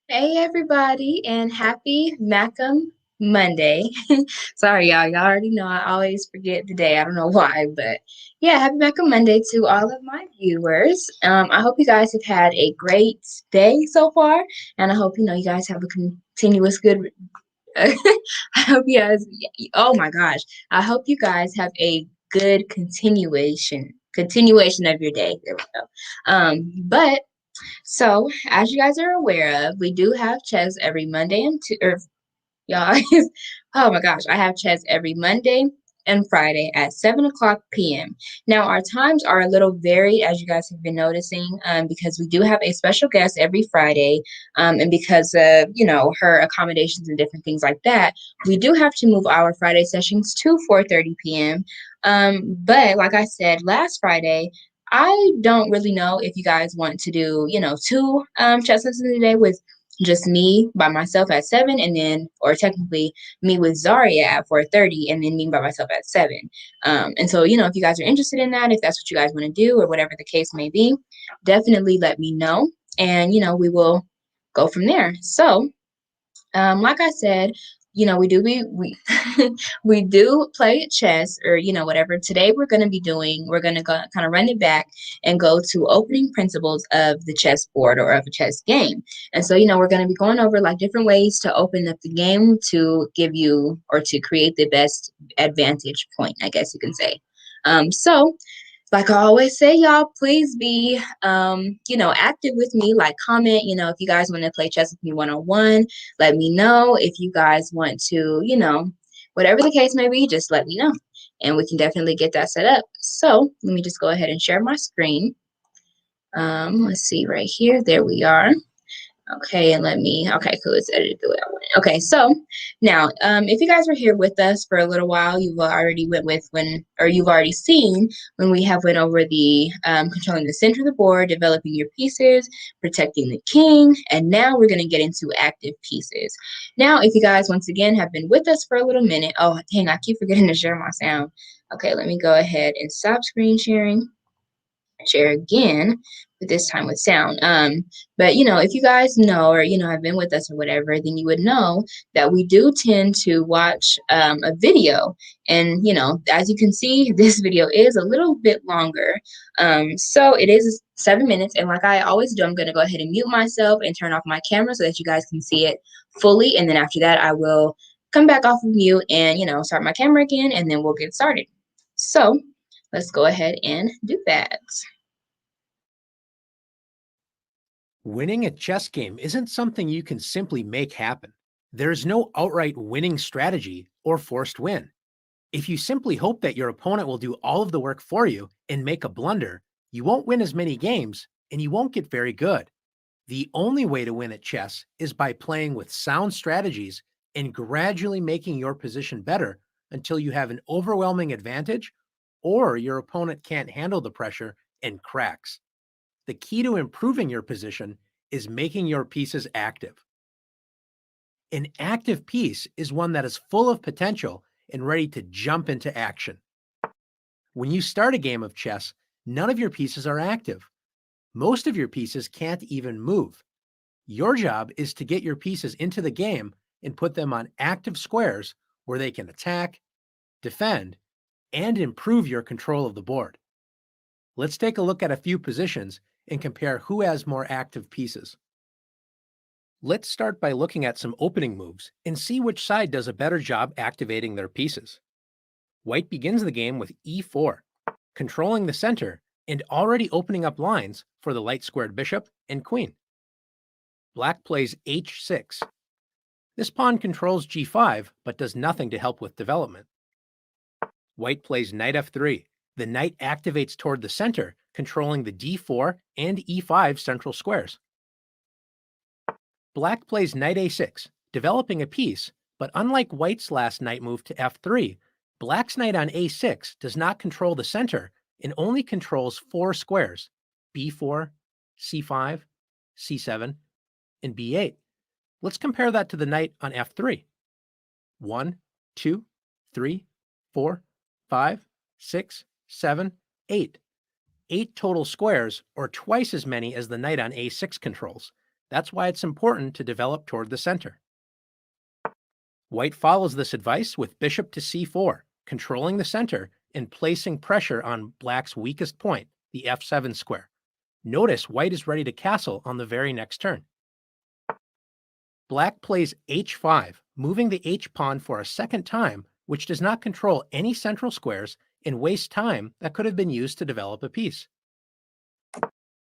Hey everybody, and happy Macam Monday. Sorry, y'all. Y'all already know I always forget the day. I don't know why, but yeah, happy Macam Monday to all of my viewers. I hope you guys have had a great day so far, and I hope you guys have a continuous good. I hope you guys. Oh my gosh, I hope you guys have a good continuation of your day. There we go. But so, as you guys are aware of, we do have chess every Monday and y'all. Oh my gosh, I have chess every Monday and Friday at 7 o'clock p.m. Now, our times are a little varied, as you guys have been noticing, because we do have a special guest every Friday, and because of her accommodations and different things like that, we do have to move our Friday sessions to 4:30 p.m. But like I said last Friday, I don't really know if you guys want to do, two chess lessons a day with just me by myself at 7, and then, or technically me with Zaria at 4:30, and then me by myself at 7. And so, if you guys are interested in that, if that's what you guys want to do, or whatever the case may be, definitely let me know, and we will go from there. So, like I said, we we do play chess, or whatever. Today we're gonna go kind of run it back and go to opening principles of the chessboard or of a chess game. And so we're gonna be going over like different ways to open up the game to give you or to create the best advantage point, I guess you can say. So like I always say, y'all, please be, active with me. Like, comment, if you guys want to play chess with me one-on-one, let me know. If you guys want to, whatever the case may be, just let me know. And we can definitely get that set up. So let me just go ahead and share my screen. Let's see right here. There we are. Okay, and okay, cool, it's edited the way I want it. Okay, so now, if you guys were here with us for a little while, you've already seen when we have went over the controlling the center of the board, developing your pieces, protecting the king, and now we're gonna get into active pieces. Now, if you guys, once again, have been with us for a little minute, oh, dang, I keep forgetting to share my sound. Okay, let me go ahead and stop screen sharing, share again, but this time with sound. But if you guys know, or have been with us or whatever, then you would know that we do tend to watch a video, and as you can see, this video is a little bit longer. So it is 7 minutes, and like I always do, I'm going to go ahead and mute myself and turn off my camera so that you guys can see it fully, and then after that, I will come back off of mute and start my camera again, and then we'll get started. So let's go ahead and do that. Winning a chess game isn't something you can simply make happen. There's no outright winning strategy or forced win. If you simply hope that your opponent will do all of the work for you and make a blunder, you won't win as many games and you won't get very good. The only way to win at chess is by playing with sound strategies and gradually making your position better until you have an overwhelming advantage or your opponent can't handle the pressure and cracks. The key to improving your position is making your pieces active. An active piece is one that is full of potential and ready to jump into action. When you start a game of chess, none of your pieces are active. Most of your pieces can't even move. Your job is to get your pieces into the game and put them on active squares where they can attack, defend, and improve your control of the board. Let's take a look at a few positions and compare who has more active pieces. Let's start by looking at some opening moves and see which side does a better job activating their pieces. White begins the game with e4, controlling the center and already opening up lines for the light-squared bishop and queen. Black plays h6. This pawn controls g5, but does nothing to help with development. White plays knight f3. The knight activates toward the center, controlling the d4 and e5 central squares. Black plays knight a6, developing a piece, but unlike White's last knight move to f3, Black's knight on a6 does not control the center and only controls 4 squares, b4, c5, c7, and b8. Let's compare that to the knight on f3. 1, 2, 3, 4, 5, 6, 7, 8. 8 total squares, or twice as many as the knight on a6 controls. That's why it's important to develop toward the center. White follows this advice with bishop to c4, controlling the center and placing pressure on black's weakest point, the f7 square. Notice white is ready to castle on the very next turn. Black plays h5, moving the h-pawn for a second time, which does not control any central squares and wastes time that could have been used to develop a piece.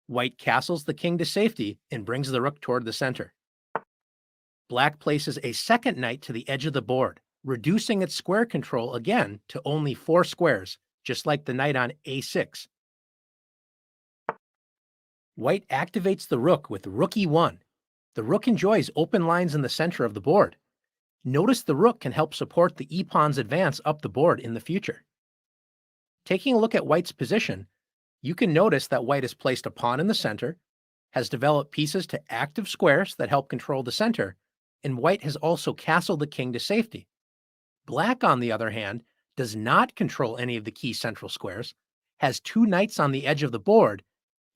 White castles the king to safety and brings the rook toward the center. Black places a second knight to the edge of the board, reducing its square control again to only 4 squares, just like the knight on a6. White activates the rook with rook e1. The rook enjoys open lines in the center of the board. Notice the rook can help support the e-pawn's advance up the board in the future. Taking a look at white's position, you can notice that white has placed a pawn in the center, has developed pieces to active squares that help control the center, and white has also castled the king to safety. Black, on the other hand, does not control any of the key central squares, has 2 knights on the edge of the board,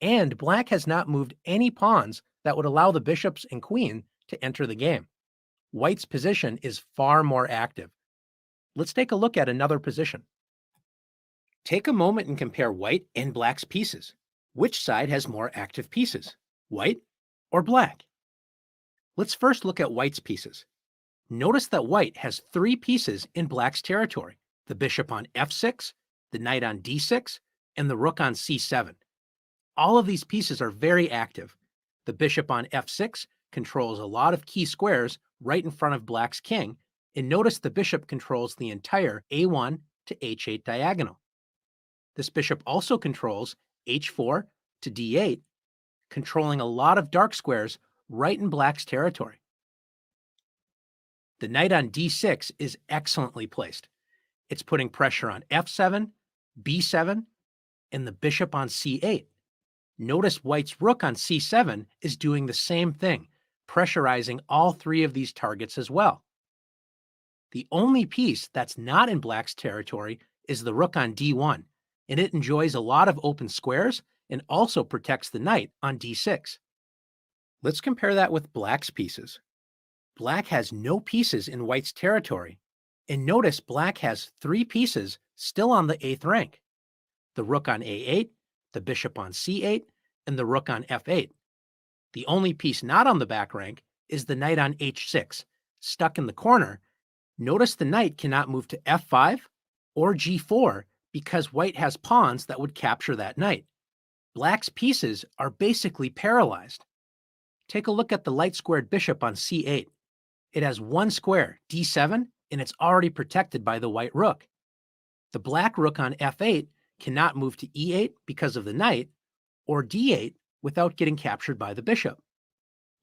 and black has not moved any pawns that would allow the bishops and queen to enter the game. White's position is far more active. Let's take a look at another position. Take a moment and compare white and black's pieces. Which side has more active pieces, white or black? Let's first look at white's pieces. Notice that white has 3 pieces in black's territory: the bishop on f6, the knight on d6, and the rook on c7. All of these pieces are very active. The bishop on f6 controls a lot of key squares right in front of black's king, and notice the bishop controls the entire a1 to h8 diagonal. This bishop also controls h4 to d8, controlling a lot of dark squares right in black's territory. The knight on d6 is excellently placed. It's putting pressure on f7, b7, and the bishop on c8. Notice white's rook on c7 is doing the same thing, pressurizing all 3 of these targets as well. The only piece that's not in black's territory is the rook on d1, and it enjoys a lot of open squares and also protects the knight on d6. Let's compare that with black's pieces. Black has no pieces in white's territory, and notice black has 3 pieces still on the 8th rank: the rook on a8, the bishop on c8, and the rook on f8. The only piece not on the back rank is the knight on h6, stuck in the corner. Notice the knight cannot move to f5 or g4 because white has pawns that would capture that knight. Black's pieces are basically paralyzed. Take a look at the light-squared bishop on c8. It has 1 square, d7, and it's already protected by the white rook. The black rook on f8 cannot move to e8 because of the knight, or d8 without getting captured by the bishop.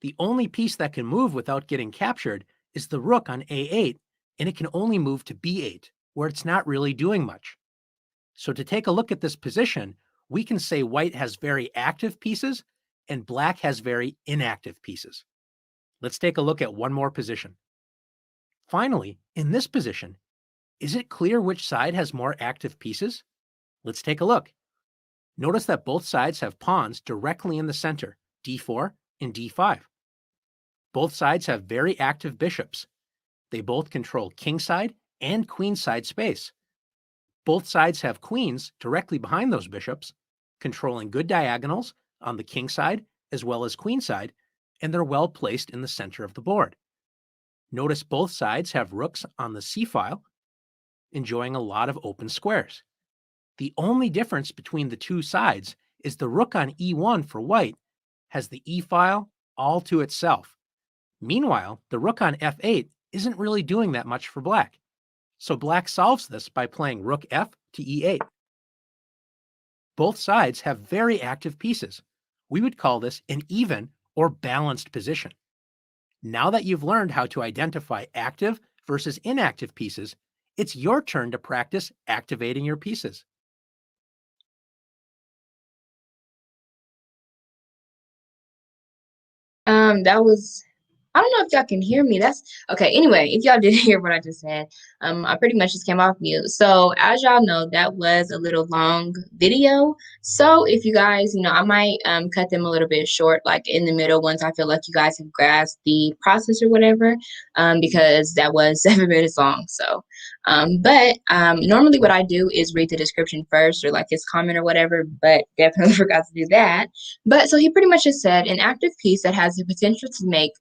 The only piece that can move without getting captured is the rook on a8, and it can only move to b8, where it's not really doing much. So to take a look at this position, we can say white has very active pieces and black has very inactive pieces. Let's take a look at one more position. Finally, in this position, is it clear which side has more active pieces? Let's take a look. Notice that both sides have pawns directly in the center, d4 and d5. Both sides have very active bishops. They both control kingside and queenside space. Both sides have queens directly behind those bishops, controlling good diagonals on the king side as well as queen side, and they're well placed in the center of the board. Notice both sides have rooks on the c-file, enjoying a lot of open squares. The only difference between the two sides is the rook on e1 for white has the e-file all to itself. Meanwhile, the rook on f8 isn't really doing that much for black. So black solves this by playing rook f to e8. Both sides have very active pieces. We would call this an even or balanced position. Now that you've learned how to identify active versus inactive pieces, it's your turn to practice activating your pieces. That was I don't know if y'all can hear me. That's okay. Anyway, if y'all did hear what I just said, I pretty much just came off mute. So as y'all know, that was a little long video. So if you guys, I might cut them a little bit short, like in the middle, once I feel like you guys have grasped the process or whatever, because that was 7 minutes long. So, but normally what I do is read the description first or like his comment or whatever, but definitely forgot to do that. But so he pretty much just said an active piece that has the potential to make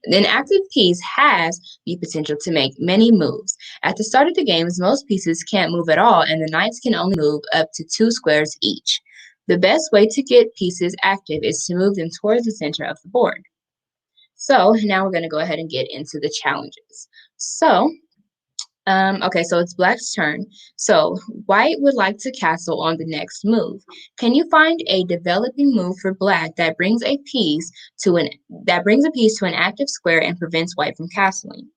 an active piece has the potential to make many moves. At the start of the games, most pieces can't move at all, and the knights can only move up to 2 squares each. The best way to get pieces active is to move them towards the center of the board. So now we're going to go ahead and get into the challenges. Okay, so it's Black's turn. So White would like to castle on the next move. Can you find a developing move for Black that brings a piece to an active square and prevents White from castling?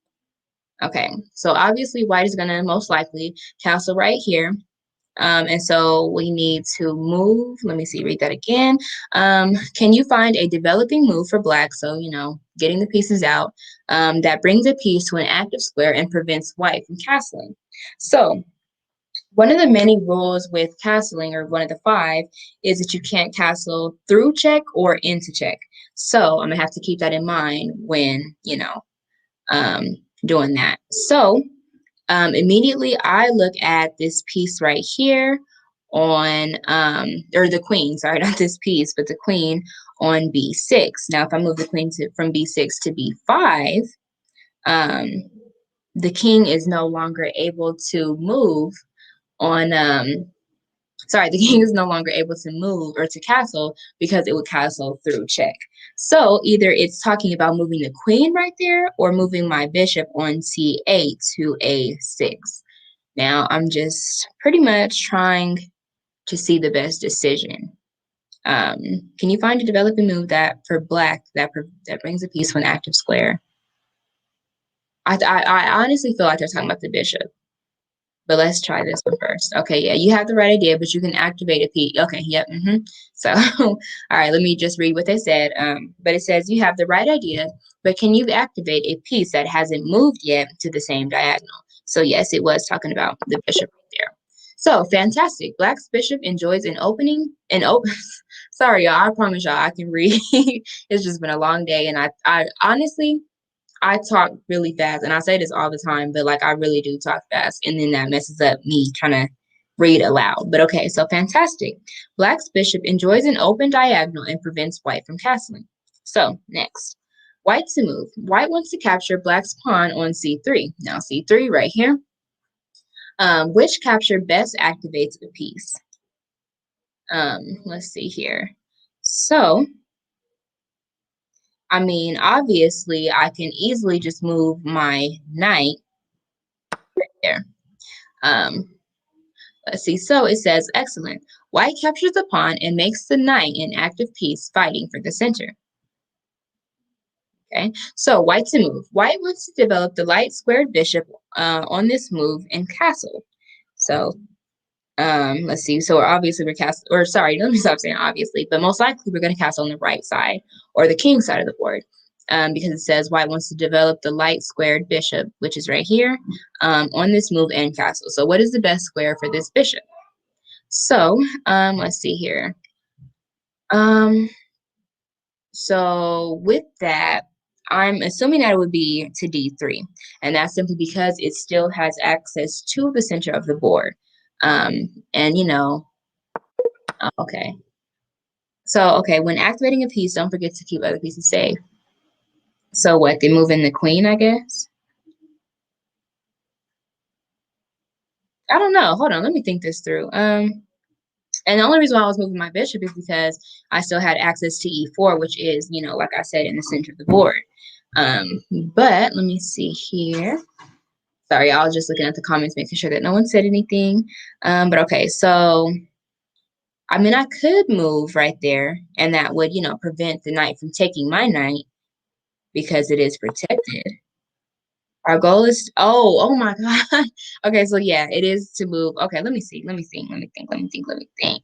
Okay, so obviously White is gonna most likely castle right here. And so we need to move. Let me see, read that again. Can you find a developing move for Black? So, getting the pieces out that brings a piece to an active square and prevents White from castling. So, one of the many rules with castling, or one of the 5, is that you can't castle through check or into check. So, I'm going to have to keep that in mind when, doing that. So, immediately I look at this piece right here on, or the queen, sorry, not this piece, but the queen on B6. Now, if I move the queen from B6 to B5, um, the king is no longer able to move on, the king is no longer able to move or to castle because it would castle through check. So either it's talking about moving the queen right there or moving my bishop on C8 to A6. Now I'm just pretty much trying to see the best decision. Can you find a developing move that for Black that brings a piece to an active square? I honestly feel like they're talking about the bishop. But let's try this one first. Okay, yeah, you have the right idea, but you can activate a piece. Okay, yep. So, all right, let me just read what they said. But it says you have the right idea, but can you activate a piece that hasn't moved yet to the same diagonal? So yes, it was talking about the bishop right there. So fantastic. Black's bishop enjoys an opening. Sorry, y'all. I promise y'all I can read. It's just been a long day, and I honestly I talk really fast, and I say this all the time, but like I really do talk fast, and then that messes up me trying to read aloud. But okay, so fantastic. Black's bishop enjoys an open diagonal and prevents White from castling. So next, White to move. White wants to capture Black's pawn on C3. Now C3 right here. Which capture best activates a piece? Let's see here. So I mean, obviously, I can easily just move my knight right there. Um, let's see. So it says, excellent. White captures the pawn and makes the knight an active piece fighting for the center. Okay, so White to move. White wants to develop the light squared bishop on this move and castle. So let's see. So obviously we're cast, or sorry, let me stop saying obviously, but most likely we're going to cast on the right side or the king side of the board, because it says White wants to develop the light squared bishop, which is right here, on this move and castle. So what is the best square for this bishop? So let's see here. So with that, I'm assuming that it would be to D3, and that's simply because it still has access to the center of the board. And okay. So, okay, when activating a piece, don't forget to keep other pieces safe. So what, they move in the queen, I guess? I don't know. Hold on, let me think this through. And the only reason why I was moving my bishop is because I still had access to E4, which is, like I said, in the center of the board. But let me see here. Sorry, I was just looking at the comments, making sure that no one said anything. But okay, so I mean, I could move right there, and that would, prevent the knight from taking my knight because it is protected. Our goal is, oh my God. Okay, so yeah, it is to move. Okay, let me see. Let me think. Let me think. Let me think. Let me think.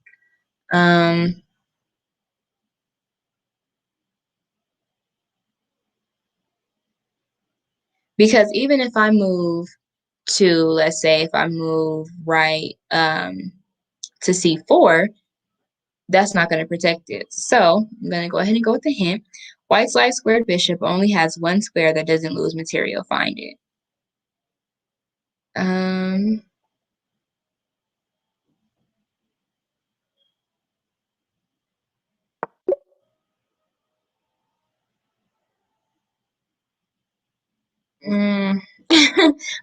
Because even if I move to, let's say, if I move right to C4, that's not going to protect it. So I'm going to go ahead and go with the hint. White's light squared bishop only has one square that doesn't lose material. Find it. Um, mm,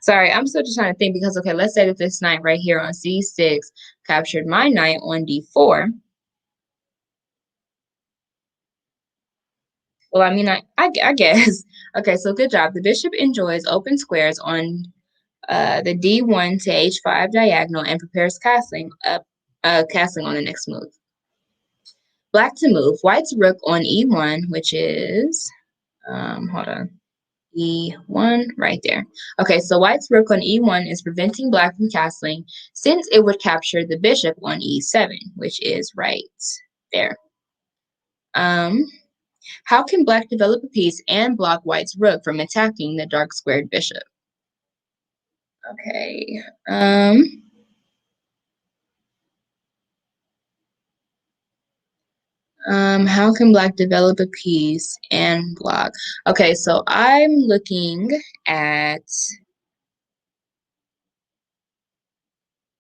sorry, I'm still just trying to think because, okay, let's say that this knight right here on C6 captured my knight on D4. Well, I mean, I guess. Okay, so good job. The bishop enjoys open squares on the D1 to H5 diagonal and prepares castling on the next move. Black to move. White's rook on E1, which is, hold on, E1 right there. Okay, so White's rook on E1 is preventing Black from castling since it would capture the bishop on E7, which is right there. How can Black develop a piece and block White's rook from attacking the dark squared bishop? Okay. How can Black develop a piece and block? Okay, so I'm looking at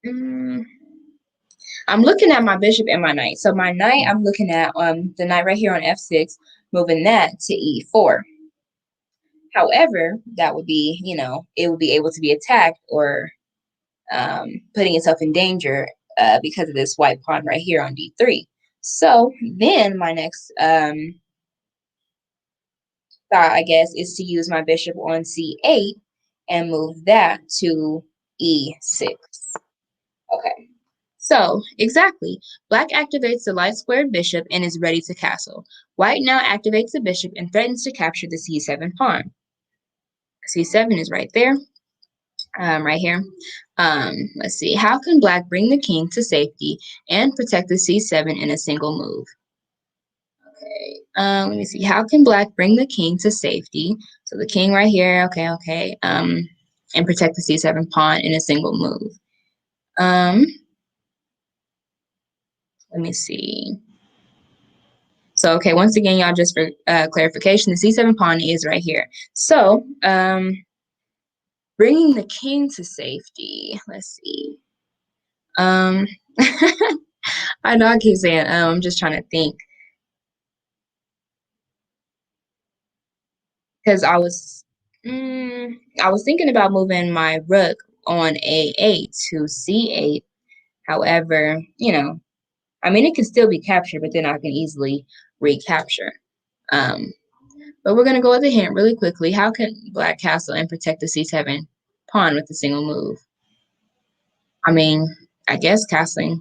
I'm looking at my bishop and my knight. So my knight, I'm looking at the knight right here on F6, moving that to E4. However, that would be, it would be able to be attacked or putting itself in danger because of this white pawn right here on D3. So then my next thought, I guess, is to use my bishop on C8 and move that to E6. Okay. So, exactly. Black activates the light squared bishop and is ready to castle. White now activates the bishop and threatens to capture the C7 pawn. C7 is right there, right here. Let's see. How can Black bring the king to safety and protect the C7 in a single move? Okay. Let me see. How can Black bring the king to safety? So the king right here. Okay. And protect the C7 pawn in a single move. Let me see. So, okay, once again, y'all, just for clarification, the C7 pawn is right here. So, bringing the king to safety. Let's see. I know I keep saying, I'm just trying to think. Because I was thinking about moving my rook on A8 to C8. However, I mean, it can still be captured, but then I can easily recapture. But we're going to go with a hint really quickly. How can Black castle and protect the C7 pawn with a single move? I mean, I guess castling.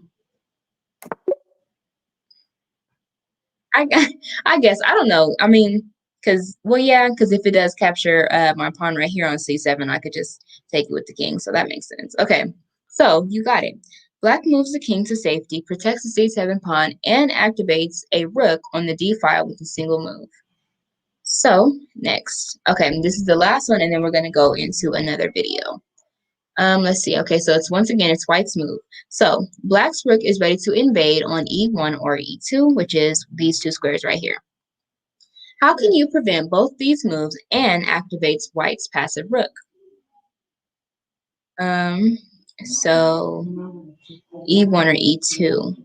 I, I guess. I don't know. I mean, because if it does capture my pawn right here on C7, I could just take it with the king. So that makes sense. Okay, so you got it. Black moves the king to safety, protects the C7 pawn, and activates a rook on the D file with a single move. So next, okay, this is the last one, and then we're going to go into another video. Let's see. Okay, so it's White's move. So Black's rook is ready to invade on E1 or E2, which is these two squares right here. How can you prevent both these moves and activates White's passive rook? So E1 or E2.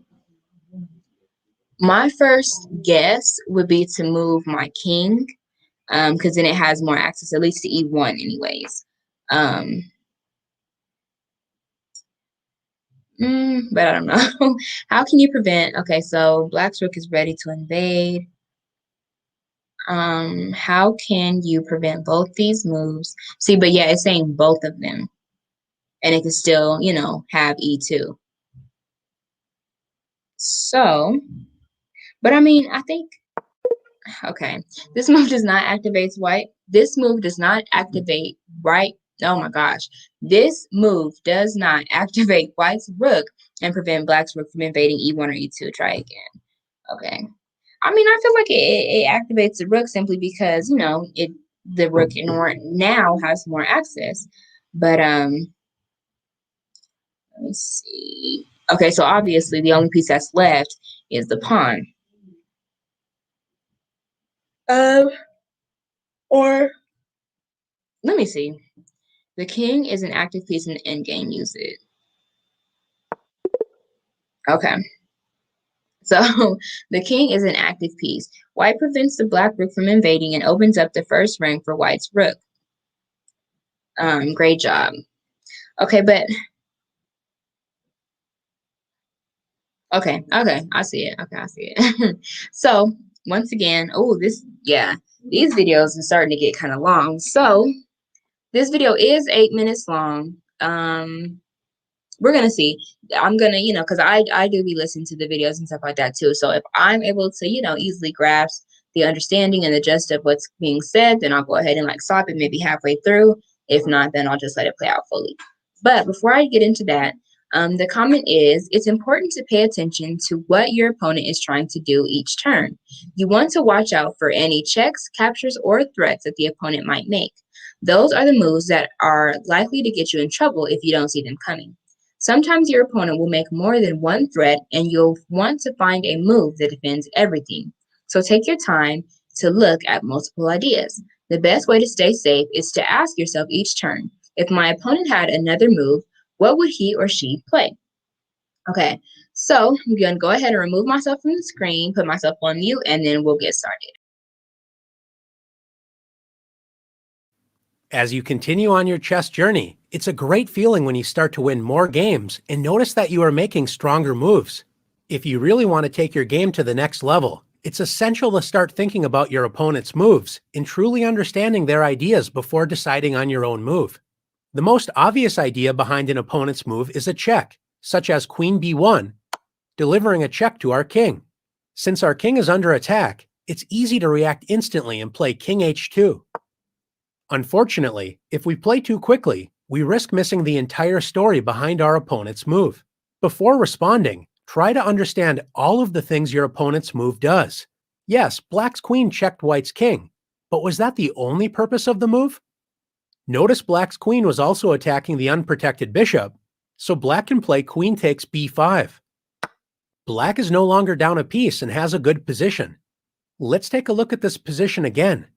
My first guess would be to move my king, because then it has more access, at least to E1 anyways. But I don't know. How can you prevent? Okay, so Black's rook is ready to invade. How can you prevent both these moves? See, but yeah, it's saying both of them. And it can still, have E2. So, but I mean, I think, okay, this move does not activate White. This move does not activate White. Oh my gosh. This move does not activate White's rook and prevent Black's rook from invading E1 or E2. Try again. Okay. I mean, I feel like it activates the rook simply because, it the rook now has more access. But let me see. Okay, so obviously the only piece that's left is the pawn. Um, or let me see. The king is an active piece in the endgame. Use it. Okay. So the king is an active piece. White prevents the black rook from invading and opens up the first rank for white's rook. Great job. Okay, but okay, I see it. Okay, I see it. So once again, these videos are starting to get kind of long. So this video is 8 minutes long. We're gonna see. I'm gonna, because I do be listening to the videos and stuff like that too. So if I'm able to, easily grasp the understanding and the gist of what's being said, then I'll go ahead and like stop it maybe halfway through. If not, then I'll just let it play out fully. But before I get into that, the comment is, it's important to pay attention to what your opponent is trying to do each turn. You want to watch out for any checks, captures, or threats that the opponent might make. Those are the moves that are likely to get you in trouble if you don't see them coming. Sometimes your opponent will make more than one threat, and you'll want to find a move that defends everything. So take your time to look at multiple ideas. The best way to stay safe is to ask yourself each turn, if my opponent had another move, what would he or she play? Okay, so I'm going to go ahead and remove myself from the screen, put myself on mute, and then we'll get started. As you continue on your chess journey, it's a great feeling when you start to win more games and notice that you are making stronger moves. If you really want to take your game to the next level, it's essential to start thinking about your opponent's moves and truly understanding their ideas before deciding on your own move. The most obvious idea behind an opponent's move is a check, such as Queen B1, delivering a check to our king. Since our king is under attack, it's easy to react instantly and play King H2. Unfortunately, if we play too quickly, we risk missing the entire story behind our opponent's move. Before responding, try to understand all of the things your opponent's move does. Yes, black's queen checked white's king, but was that the only purpose of the move? Notice black's queen was also attacking the unprotected bishop, so black can play queen takes b5. Black is no longer down a piece and has a good position. Let's take a look at this position again.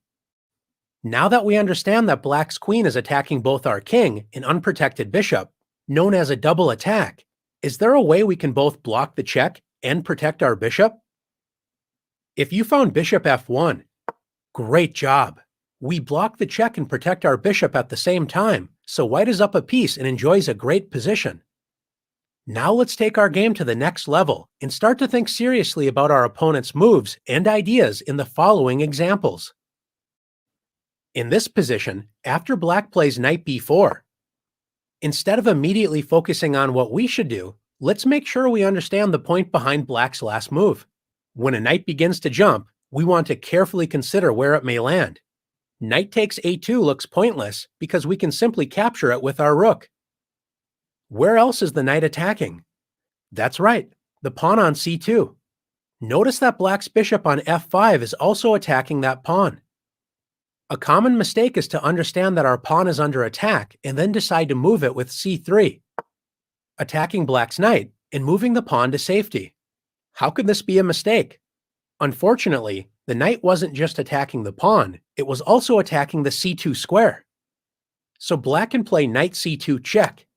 Now that we understand that black's queen is attacking both our king and unprotected bishop, known as a double attack, is there a way we can both block the check and protect our bishop? If you found bishop f1, great job. We block the check and protect our bishop at the same time, so white is up a piece and enjoys a great position. Now let's take our game to the next level and start to think seriously about our opponent's moves and ideas in the following examples. In this position, after black plays knight b4, instead of immediately focusing on what we should do, let's make sure we understand the point behind black's last move. When a knight begins to jump, we want to carefully consider where it may land. Knight takes a2 looks pointless because we can simply capture it with our rook. Where else is the knight attacking? That's right, the pawn on c2. Notice that black's bishop on f5 is also attacking that pawn. A common mistake is to understand that our pawn is under attack and then decide to move it with c3, attacking black's knight and moving the pawn to safety. How could this be a mistake? Unfortunately, the knight wasn't just attacking the pawn, it was also attacking the c2 square. So black can play knight c2 check,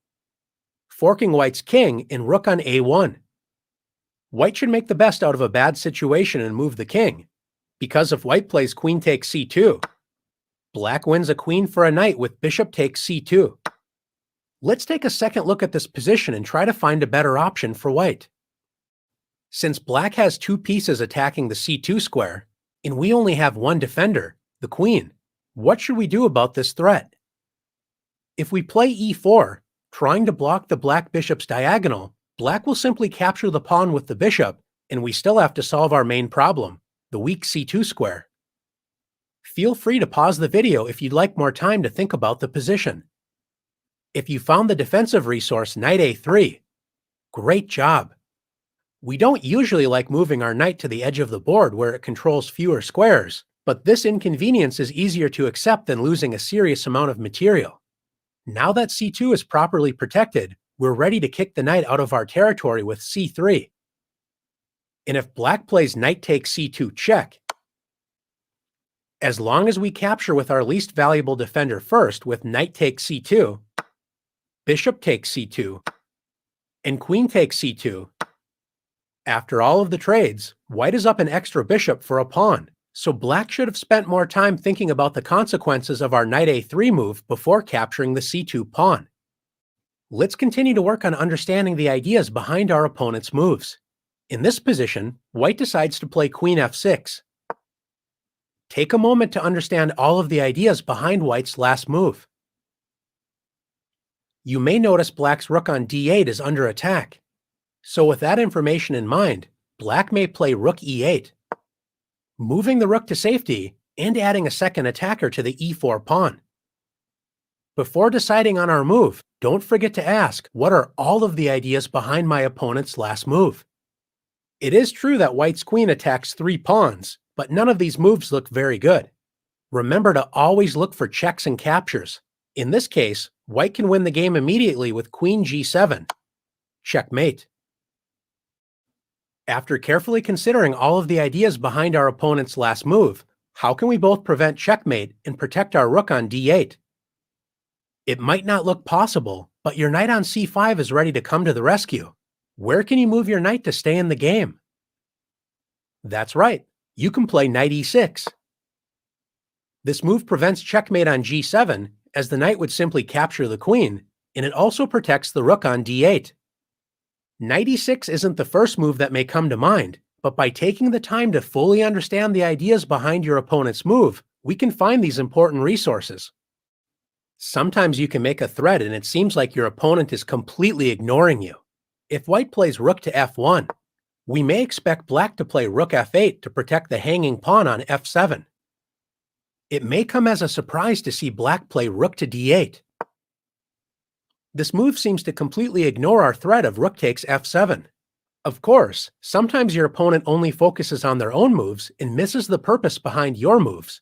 forking white's king and rook on a1. White should make the best out of a bad situation and move the king, because if white plays queen takes c2, black wins a queen for a knight with bishop takes c2. Let's take a second look at this position and try to find a better option for white. Since black has two pieces attacking the c2 square, and we only have one defender, the queen, what should we do about this threat? If we play e4, trying to block the black bishop's diagonal, black will simply capture the pawn with the bishop, and we still have to solve our main problem, the weak c2 square. Feel free to pause the video if you'd like more time to think about the position. If you found the defensive resource knight a3, great job. We don't usually like moving our knight to the edge of the board where it controls fewer squares, but this inconvenience is easier to accept than losing a serious amount of material. Now that c2 is properly protected, we're ready to kick the knight out of our territory with c3. And if black plays knight takes c2 check, as long as we capture with our least valuable defender first with knight takes c2, bishop takes c2, and queen takes c2, after all of the trades, white is up an extra bishop for a pawn, so black should have spent more time thinking about the consequences of our knight a3 move before capturing the c2 pawn. Let's continue to work on understanding the ideas behind our opponent's moves. In this position, white decides to play queen f6. Take a moment to understand all of the ideas behind white's last move. You may notice black's rook on d8 is under attack. So with that information in mind, black may play rook e8, moving the rook to safety and adding a second attacker to the e4 pawn. Before deciding on our move, don't forget to ask, what are all of the ideas behind my opponent's last move? It is true that white's queen attacks 3 pawns, but none of these moves look very good. Remember to always look for checks and captures. In this case, white can win the game immediately with queen g7. Checkmate. After carefully considering all of the ideas behind our opponent's last move, how can we both prevent checkmate and protect our rook on d8? It might not look possible, but your knight on c5 is ready to come to the rescue. Where can you move your knight to stay in the game? That's right, you can play knight e6. This move prevents checkmate on g7, as the knight would simply capture the queen, and it also protects the rook on d8. Knight e6 isn't the first move that may come to mind, but by taking the time to fully understand the ideas behind your opponent's move, we can find these important resources. Sometimes you can make a threat and it seems like your opponent is completely ignoring you. If white plays rook to f1, we may expect black to play rook f8 to protect the hanging pawn on f7. It may come as a surprise to see black play rook to d8. This move seems to completely ignore our threat of rook takes f7. Of course, sometimes your opponent only focuses on their own moves and misses the purpose behind your moves.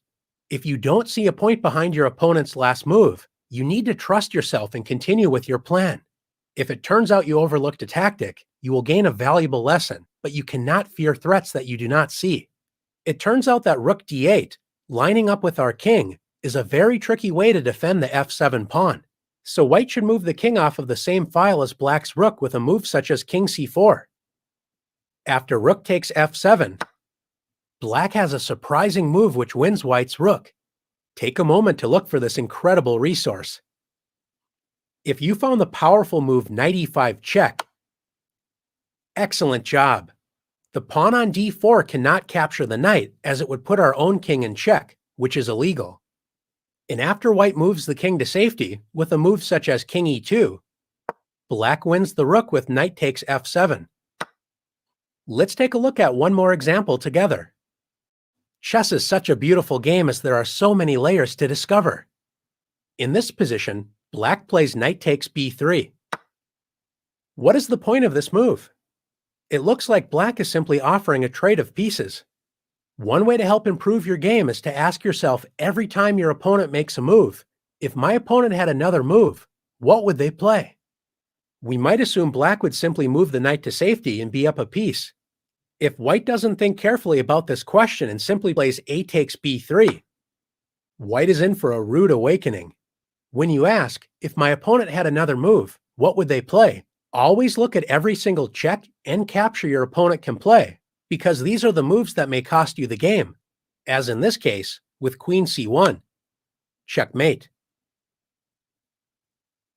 If you don't see a point behind your opponent's last move, you need to trust yourself and continue with your plan. If it turns out you overlooked a tactic, you will gain a valuable lesson, but you cannot fear threats that you do not see. It turns out that rook d8, lining up with our king, is a very tricky way to defend the f7 pawn. So white should move the king off of the same file as black's rook with a move such as king c4. After rook takes f7, black has a surprising move which wins white's rook. Take a moment to look for this incredible resource. If you found the powerful move knight e5 check, excellent job. The pawn on d4 cannot capture the knight as it would put our own king in check, which is illegal. And after white moves the king to safety with a move such as king e2, black wins the rook with knight takes f7. Let's take a look at one more example together. Chess is such a beautiful game as there are so many layers to discover. In this position, black plays knight takes b3. What is the point of this move? It looks like black is simply offering a trade of pieces. One way to help improve your game is to ask yourself every time your opponent makes a move, if my opponent had another move, what would they play? We might assume black would simply move the knight to safety and be up a piece. If white doesn't think carefully about this question and simply plays a takes b3, white is in for a rude awakening. When you ask, if my opponent had another move, what would they play? Always look at every single check and capture your opponent can play, because these are the moves that may cost you the game, as in this case, with queen c1. Checkmate.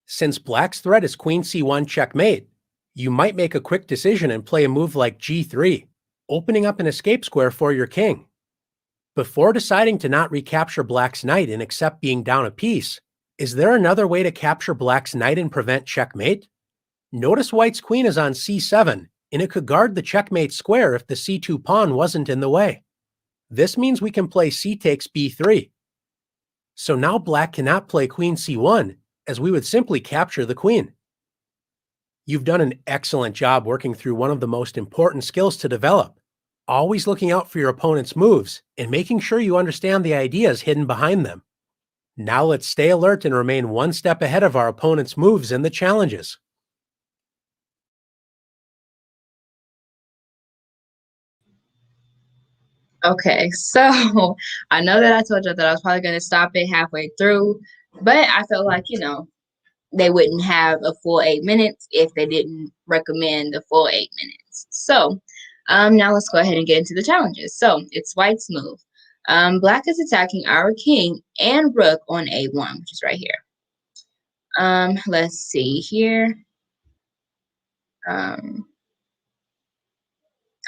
Since black's threat is queen c1 checkmate, you might make a quick decision and play a move like g3, opening up an escape square for your king. Before deciding to not recapture black's knight and accept being down a piece, is there another way to capture black's knight and prevent checkmate? Notice white's queen is on c7, and it could guard the checkmate square if the c2 pawn wasn't in the way. This means we can play c takes b3. So now black cannot play queen c1, as we would simply capture the queen. You've done an excellent job working through one of the most important skills to develop. always looking out for your opponent's moves and making sure you understand the ideas hidden behind them. Now let's stay alert and remain one step ahead of our opponent's moves and the challenges. Okay, so I know that I told you that I was probably going to stop it halfway through, but I felt like, they wouldn't have a full 8 minutes if they didn't recommend the full 8 minutes. So now let's go ahead and get into the challenges. So it's white's move. Black is attacking our king and rook on a1, which is right here. Let's see here.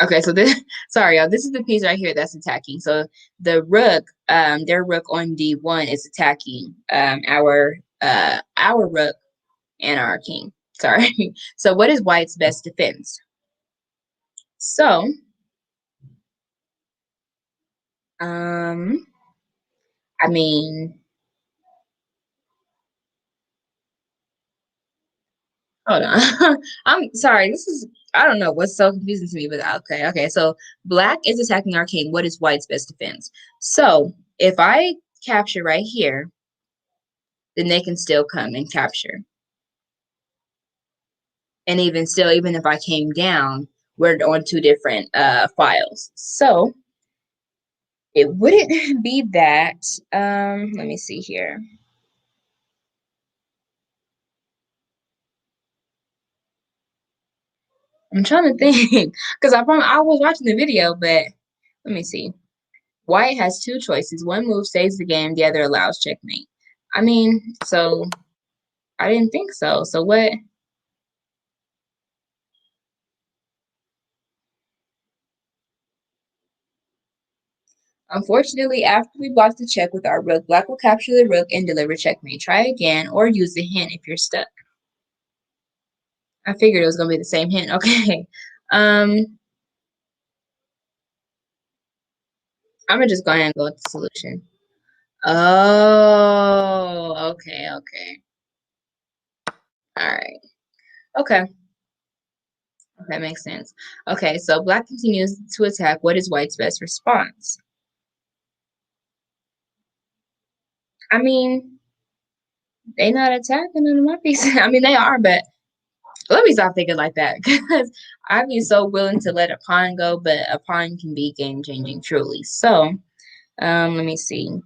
Okay, so this, sorry, y'all, this is the piece right here that's attacking. So the rook, their rook on d1 is attacking our rook and our king. Sorry. So what is white's best defense? So, I mean, hold on. I'm sorry. I don't know what's so confusing to me, but okay. So black is attacking our king. What is white's best defense? So if I capture right here, then they can still come and capture. And even if I came down, we're on two different files. So it wouldn't be that. Let me see here. I'm trying to think because I was watching the video, but let me see. White has two choices. One move saves the game, the other allows checkmate. I mean, so I didn't think so. So what? Unfortunately, after we block the check with our rook, black will capture the rook and deliver checkmate. Try again or use the hint if you're stuck. I figured it was gonna be the same hint. Okay. I'm gonna just go ahead and go with the solution. Oh, okay. All right. Okay. That makes sense. Okay, so black continues to attack. What is white's best response? I mean, they not attacking none of my pieces. I mean, they are, but let me stop thinking like that because I'd be so willing to let a pawn go, but a pawn can be game changing truly. So, let me see.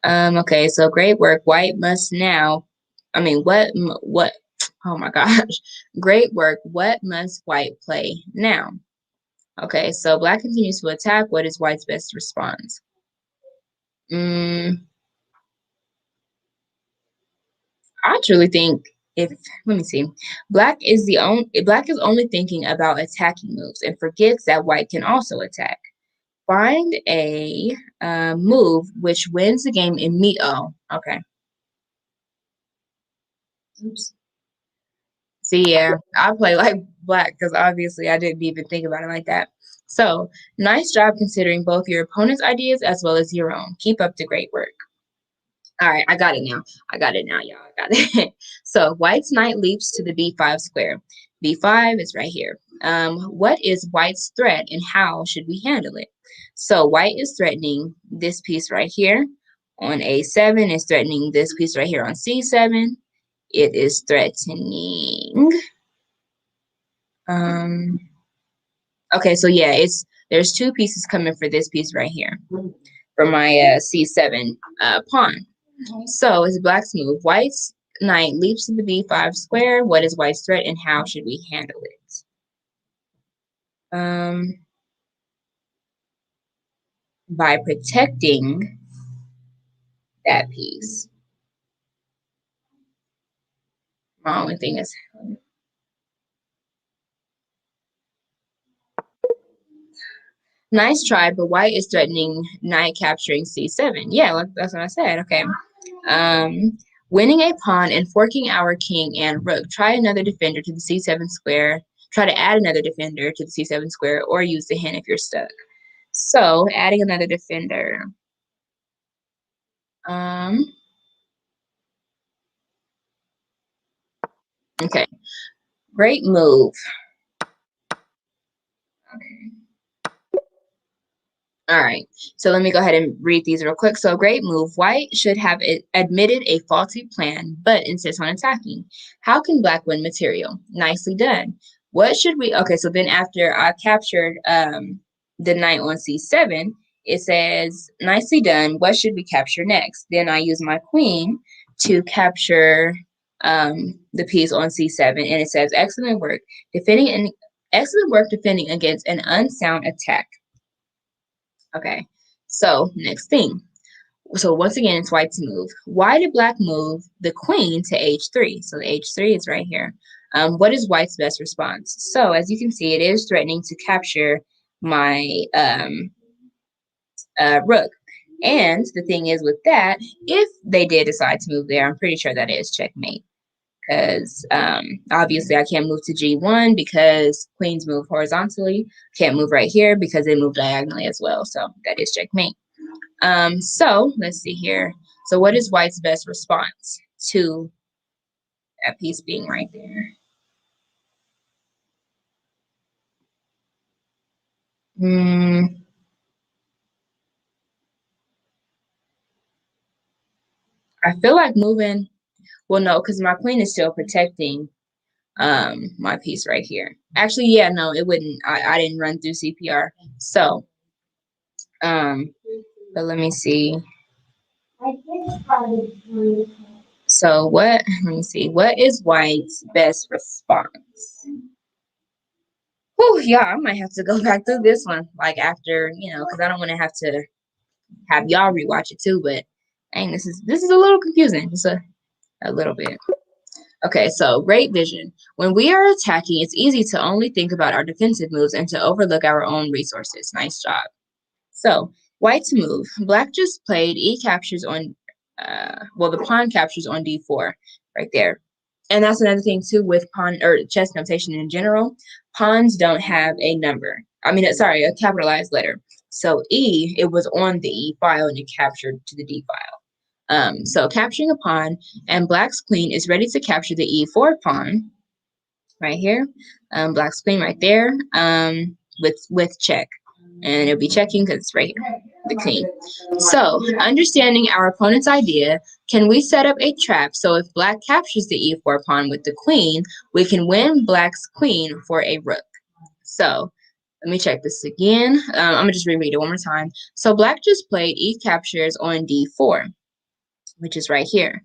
Okay, so great work. White must now. I mean, what? Oh my gosh, great work. What must white play now? Okay, so black continues to attack. What is white's best response? Mm, I truly think if let me see, black is only thinking about attacking moves and forgets that white can also attack. Find a move which wins the game in me. Oh, okay. Oops. See, yeah, I play like black because obviously I didn't even think about it like that. So nice job considering both your opponent's ideas as well as your own. Keep up the great work. All right, I got it now. Y'all. I got it. So white's knight leaps to the b5 square. b5 is right here. What is white's threat and how should we handle it? So white is threatening this piece right here on a7. Is threatening this piece right here on c7. It is threatening. Okay, so yeah, there's two pieces coming for this piece right here for my c7 pawn. So it's black's move. White's knight leaps to the b5 square. What is white's threat and how should we handle it? By protecting that piece. My only thing is nice try, but white is threatening knight capturing c7. Yeah, that's what I said. Okay. Winning a pawn and forking our king and rook. Try another defender to the c7 square. Try to add another defender to the c7 square or use the hint if you're stuck. So adding another defender. Okay. Great move. Okay. All right, so let me go ahead and read these real quick. So, great move. White should have admitted a faulty plan, but insists on attacking. How can black win material? Nicely done. What should we? Okay, so then after I captured the knight on c7, it says, nicely done. What should we capture next? Then I use my queen to capture the piece on c7, and it says, excellent work defending against an unsound attack. Okay, so next thing. So once again, it's white's move. Why did black move the queen to h3? So the h3 is right here. What is white's best response? So as you can see, it is threatening to capture my rook. And the thing is with that, if they did decide to move there, I'm pretty sure that is checkmate. Because obviously I can't move to g1 because queens move horizontally. Can't move right here because they move diagonally as well. So that is checkmate. So let's see here. So what is white's best response to that piece being right there? I feel like moving. Well, no, because my queen is still protecting my piece right here. Actually, yeah, no, it wouldn't. I didn't run through CPR. So but let me see. So what, let me see, what is white's best response? Whew, yeah, I might have to go back through this one, like after, because I don't want to have y'all rewatch it too, but dang, this is a little confusing, just a little bit. Okay, so great vision. When we are attacking, it's easy to only think about our defensive moves and to overlook our own resources. Nice job. So, white's move. Black just played E captures on, the pawn captures on D4 right there. And that's another thing too with pawn or chess notation in general. Pawns don't have a number. I mean, sorry, a capitalized letter. So E, it was on the E file and it captured to the D file. So capturing a pawn, and black's queen is ready to capture the E4 pawn right here. Black's queen right there with check. And it'll be checking because it's right here, the queen. So, understanding our opponent's idea, can we set up a trap so if black captures the e4 pawn with the queen, we can win black's queen for a rook? So, let me check this again. I'm going to just reread it one more time. So, black just played e captures on d4, which is right here.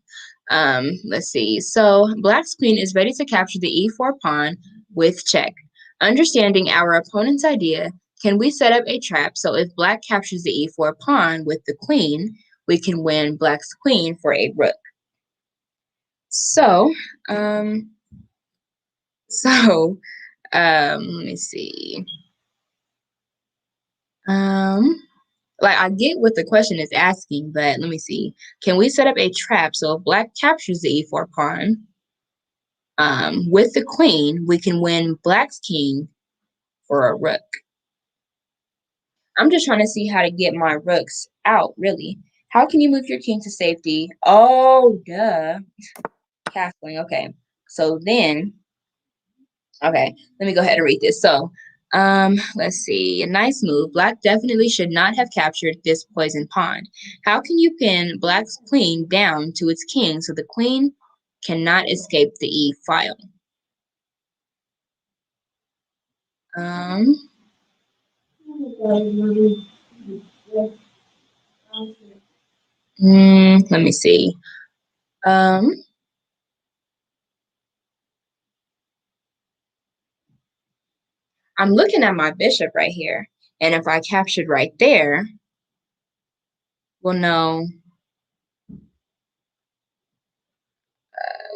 Let's see. So, black's queen is ready to capture the e4 pawn with check. Understanding our opponent's idea, can we set up a trap so if black captures the e4 pawn with the queen, we can win black's queen for a rook? So, let me see. Like I get what the question is asking, but let me see. Can we set up a trap so if black captures the e4 pawn with the queen, we can win black's king for a rook? I'm just trying to see how to get my rooks out, really. How can you move your king to safety? Oh, duh. Castling. Okay. So then, okay, let me go ahead and read this. So, let's see. A nice move. Black definitely should not have captured this poison pawn. How can you pin black's queen down to its king so the queen cannot escape the E file? Um, let me see. Um, I'm looking at my bishop right here, and if I captured right there, well, no.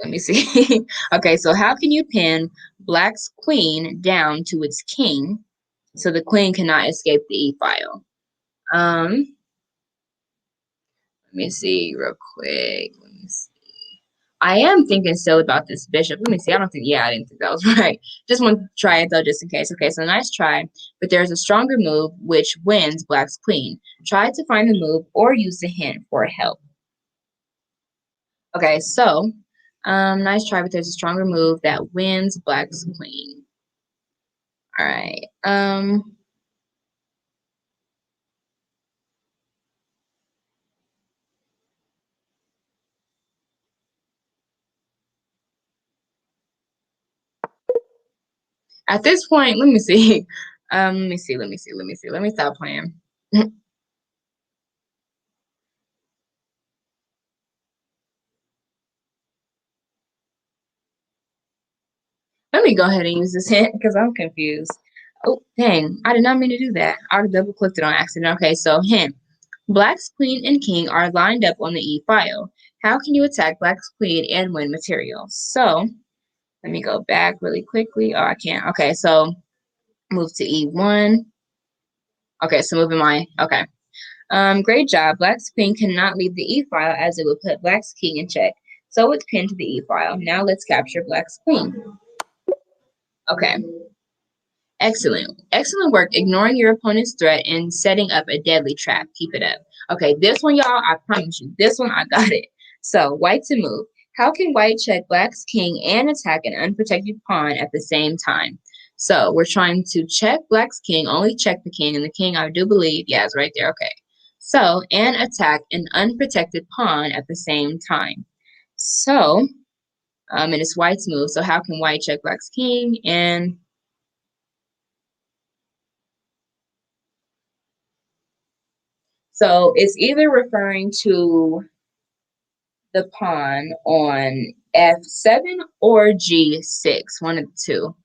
Let me see. Okay, so how can you pin black's queen down to its king so the queen cannot escape the E file? Let me see real quick. Let me see. I am thinking still about this bishop. Let me see. I don't think, yeah, I didn't think that was right. Just want to try it though, just in case. Okay, so nice try. But there's a stronger move which wins black's queen. Try to find the move or use the hint for help. Okay, so nice try, but there's a stronger move that wins black's queen. All right. At this point, let me see. Let me see. Let me see. Let me see. Let me stop playing. Let me go ahead and use this hint because I'm confused. Oh, dang. I did not mean to do that. I double clicked it on accident. Okay, so hint. Black's queen and king are lined up on the E file. How can you attack Black's queen and win material? So let me go back really quickly. Oh, I can't. Okay, so move to E1. Okay, so moving my, okay. Great job. Black's queen cannot leave the E file as it would put Black's king in check. So it's pinned to the E file. Now let's capture Black's queen. Okay. Excellent. Excellent work ignoring your opponent's threat and setting up a deadly trap. Keep it up. Okay, this one, y'all, I promise you, this one, I got it. So, white to move. How can white check Black's king and attack an unprotected pawn at the same time? So, we're trying to check Black's king, only check the king, and the king, I do believe, yeah, it's right there, okay. So, and attack an unprotected pawn at the same time. So, and it's white's move. So, how can white check Black's king and so it's either referring to the pawn on F7 or G6, one of the two.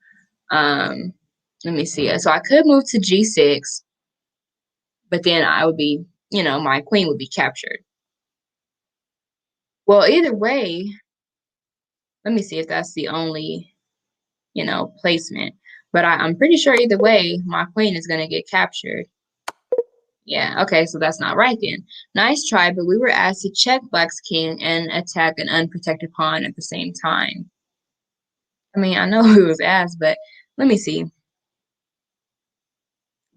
Let me see. So I could move to G6, but then I would be, my queen would be captured. Well, either way, let me see if that's the only, placement. But I'm pretty sure either way, my queen is going to get captured. Yeah, okay, so that's not right then. Nice try, but we were asked to check Black's king and attack an unprotected pawn at the same time. I mean, I know who was asked, but let me see.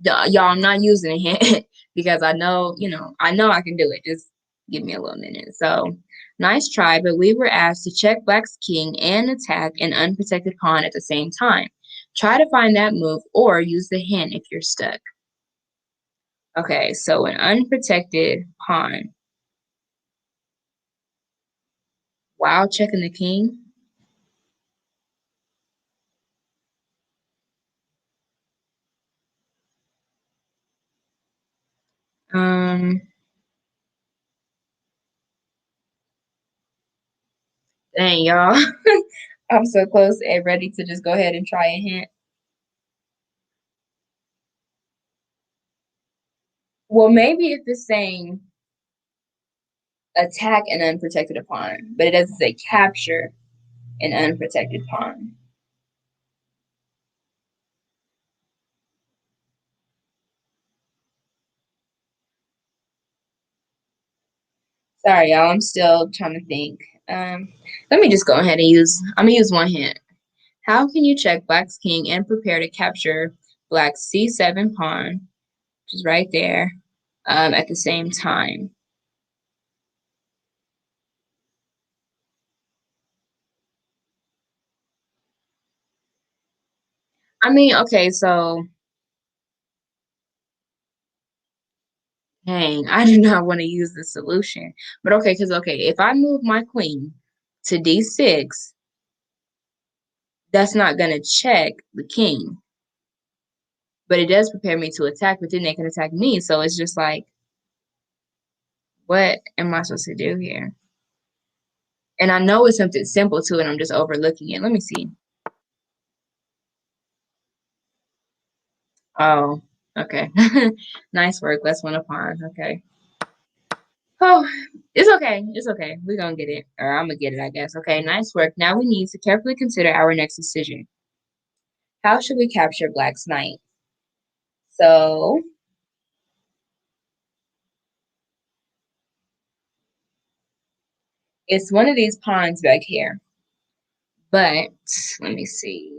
Y'all, I'm not using a hint because I know, I know I can do it. Just give me a little minute. So, nice try, but we were asked to check Black's king and attack an unprotected pawn at the same time. Try to find that move or use the hint if you're stuck. Okay, so an unprotected pawn while checking the king. Um, Dang, y'all. I'm so close and ready to just go ahead and try a hint. Well, maybe if it's saying attack an unprotected pawn, but it doesn't say capture an unprotected pawn. Sorry, y'all. I'm still trying to think. Let me just go ahead and I'm gonna use one hint. How can you check Black's king and prepare to capture Black's C7 pawn, which is right there, at the same time? I mean, okay, so dang, I do not want to use the solution. But okay, because okay, if I move my queen to D6, that's not gonna check the king. But it does prepare me to attack, but then they can attack me. So it's just like, what am I supposed to do here? And I know it's something simple too, and I'm just overlooking it. Let me see. Oh, okay. Nice work. Let's win a pawn. Okay. Oh, it's okay. It's okay. We're gonna get it. Or I'm gonna get it, I guess. Okay, nice work. Now we need to carefully consider our next decision. How should we capture Black's knight? So it's one of these pawns back here. But let me see.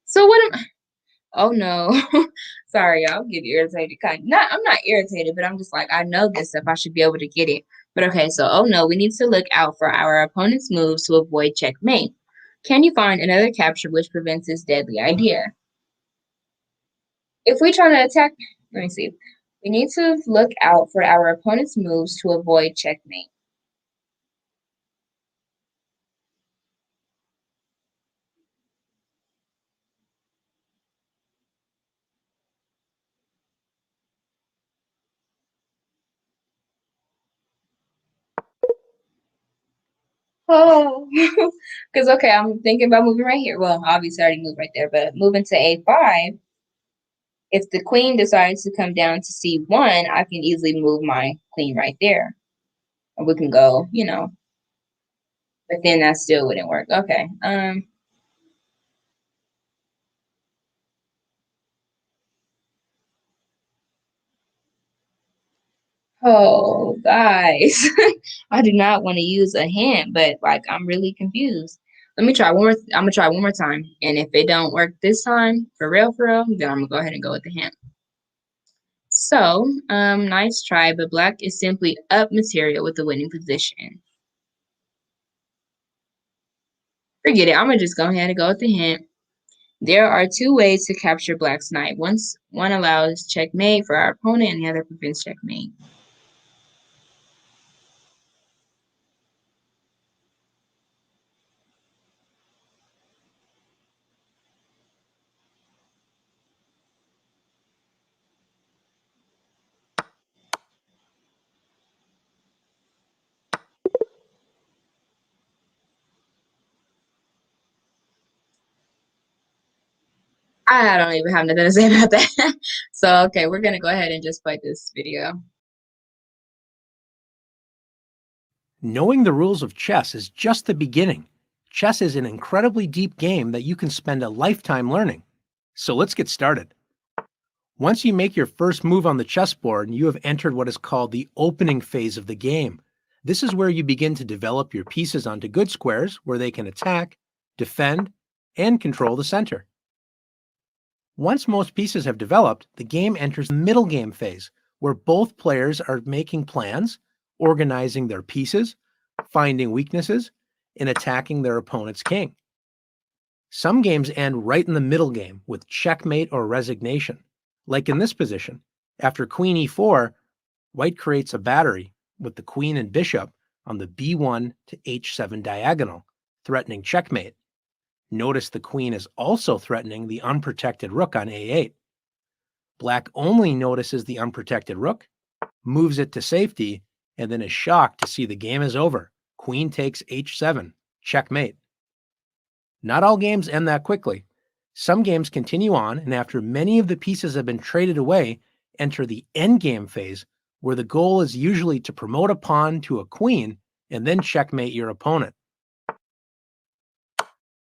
So what am oh no. Sorry, I'll get irritated. I'm not irritated, but I'm just like, I know this stuff. I should be able to get it. But okay, so oh no, we need to look out for our opponent's moves to avoid checkmate. Can you find another capture which prevents this deadly idea? If we try to attack, let me see. We need to look out for our opponent's moves to avoid checkmate. Oh, because okay, I'm thinking about moving right here. Well, obviously I already moved right there, but moving to A5, if the queen decides to come down to C1, I can easily move my queen right there. And we can go, but then that still wouldn't work. Okay. Oh, guys. I do not want to use a hint, but like I'm really confused. Let me try one more. I'm gonna try one more time, and if it don't work this time, for real, then I'm gonna go ahead and go with the hint. So, nice try, but black is simply up material with the winning position. Forget it. I'm gonna just go ahead and go with the hint. There are two ways to capture black's knight. One allows checkmate for our opponent, and the other prevents checkmate. I don't even have nothing to say about that. So, okay, we're gonna go ahead and just play this video. Knowing the rules of chess is just the beginning. Chess is an incredibly deep game that you can spend a lifetime learning. So let's get started. Once you make your first move on the chessboard, you have entered what is called the opening phase of the game. This is where you begin to develop your pieces onto good squares where they can attack, defend, and control the center. Once most pieces have developed, the game enters the middle game phase, where both players are making plans, organizing their pieces, finding weaknesses, and attacking their opponent's king. Some games end right in the middle game with checkmate or resignation. Like in this position, after queen e4, white creates a battery with the queen and bishop on the b1 to h7 diagonal, threatening checkmate. Notice the queen is also threatening the unprotected rook on a8. Black only notices the unprotected rook, moves it to safety, and then is shocked to see the game is over. Queen takes h7, checkmate. Not all games end that quickly. Some games continue on, and after many of the pieces have been traded away, enter the endgame phase, where the goal is usually to promote a pawn to a queen and then checkmate your opponent.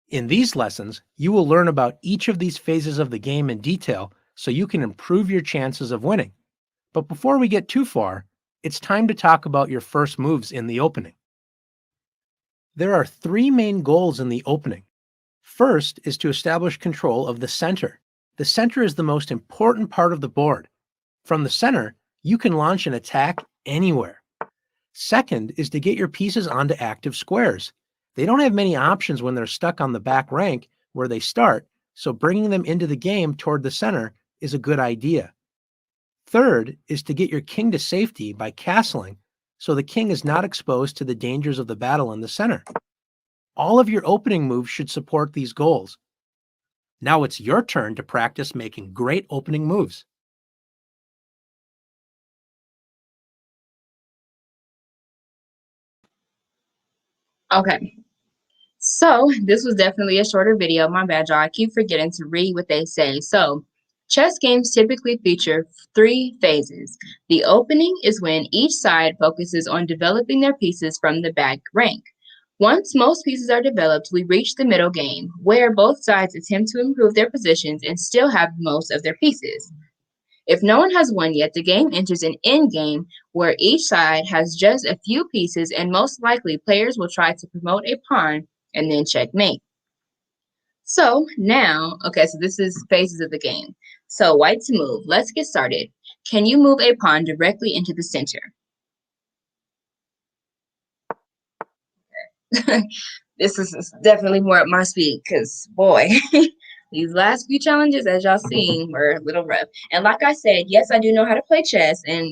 In these lessons, you will learn about each of these phases of the game in detail so you can improve your chances of winning. But before we get too far, it's time to talk about your first moves in the opening. There are three main goals in the opening. First is to establish control of the center. The center is the most important part of the board. From the center, you can launch an attack anywhere. Second is to get your pieces onto active squares. They don't have many options when they're stuck on the back rank where they start, so bringing them into the game toward the center is a good idea. Third is to get your king to safety by castling, so the king is not exposed to the dangers of the battle in the center. All of your opening moves should support these goals. Now it's your turn to practice making great opening moves. Okay. So this was definitely a shorter video. My bad, y'all. I keep forgetting to read what they say. So chess games typically feature three phases. The opening is when each side focuses on developing their pieces from the back rank. Once most pieces are developed, we reach the middle game, where both sides attempt to improve their positions and still have most of their pieces. If no one has won yet, the game enters an endgame where each side has just a few pieces, and most likely players will try to promote a pawn and then checkmate. So now, okay, so this is phases of the game. So white to move. Let's get started. Can you move a pawn directly into the center? This is definitely more at my speed because, boy. These last few challenges, as y'all seen, were a little rough. And like I said, yes, I do know how to play chess, and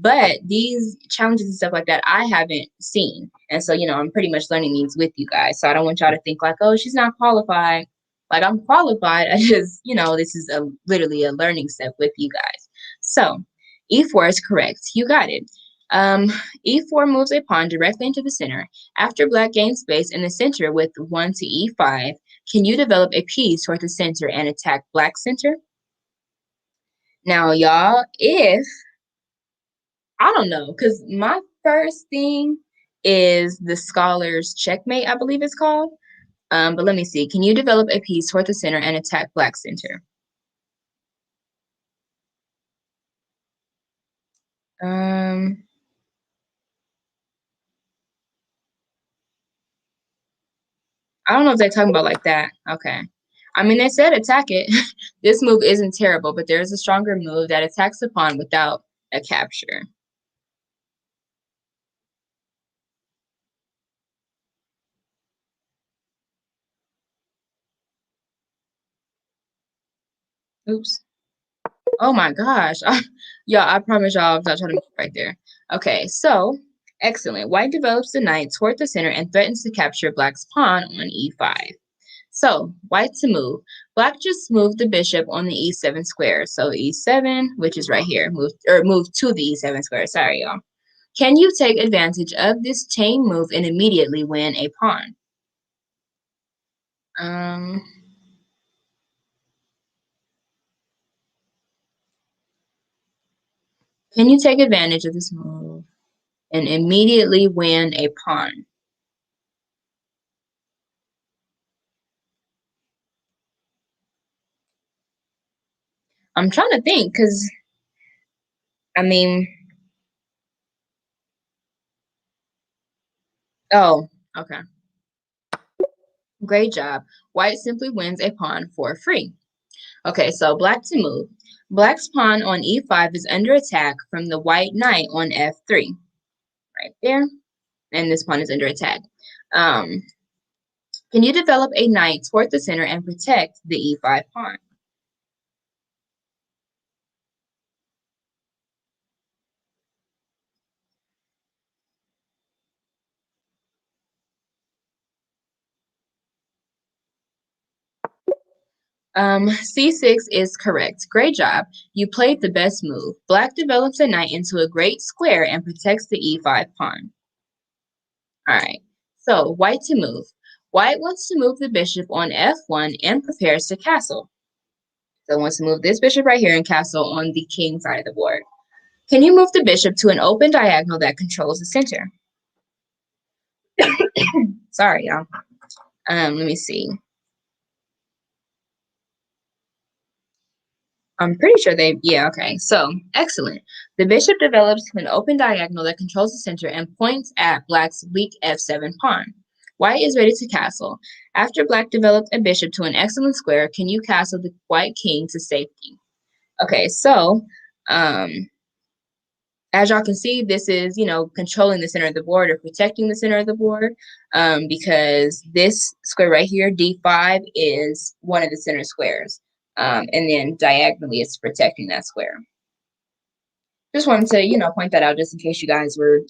but these challenges and stuff like that, I haven't seen. And so, I'm pretty much learning these with you guys. So I don't want y'all to think like, oh, she's not qualified. Like I'm qualified. I just, this is literally a learning step with you guys. So E4 is correct. You got it. Um, E4 moves a pawn directly into the center. After black gains space in the center with 1 to E5, can you develop a piece toward the center and attack black center? Now, y'all, I don't know, because my first thing is the Scholar's Checkmate, I believe it's called. But let me see. Can you develop a piece toward the center and attack black center? I don't know if they're talking about like that. Okay. I mean, they said attack it. This move isn't terrible, but there's a stronger move that attacks the pawn without a capture. Oops. Oh my gosh. Yeah, I promise y'all I'm not trying to move right there. Okay, so excellent. White develops the knight toward the center and threatens to capture black's pawn on e5. So white to move. Black just moved the bishop on the e7 square. So e7, which is right here, move to the e7 square. Sorry, y'all. Can you take advantage of this chain move and immediately win a pawn? Can you take advantage of this move and immediately win a pawn? I'm trying to think because, I mean, oh, okay. Great job. White simply wins a pawn for free. Okay, so black to move. Black's pawn on e5 is under attack from the white knight on f3. Right there. And this pawn is under attack. Can you develop a knight toward the center and protect the e5 pawn? C6 is correct. Great job. You played the best move. Black develops a knight into a great square and protects the e5 pawn. All right. So white to move. White wants to move the bishop on f1 and prepares to castle. So it wants to move this bishop right here and castle on the king side of the board. Can you move the bishop to an open diagonal that controls the center? Sorry, y'all. Let me see. I'm pretty sure yeah, okay. So, excellent. The bishop develops to an open diagonal that controls the center and points at black's weak f7 pawn. White is ready to castle. After black developed a bishop to an excellent square, can you castle the white king to safety? Okay, so, as y'all can see, this is, controlling the center of the board or protecting the center of the board, because this square right here, D5, is one of the center squares. And then diagonally, it's protecting that square. Just wanted to, point that out just in case you guys were,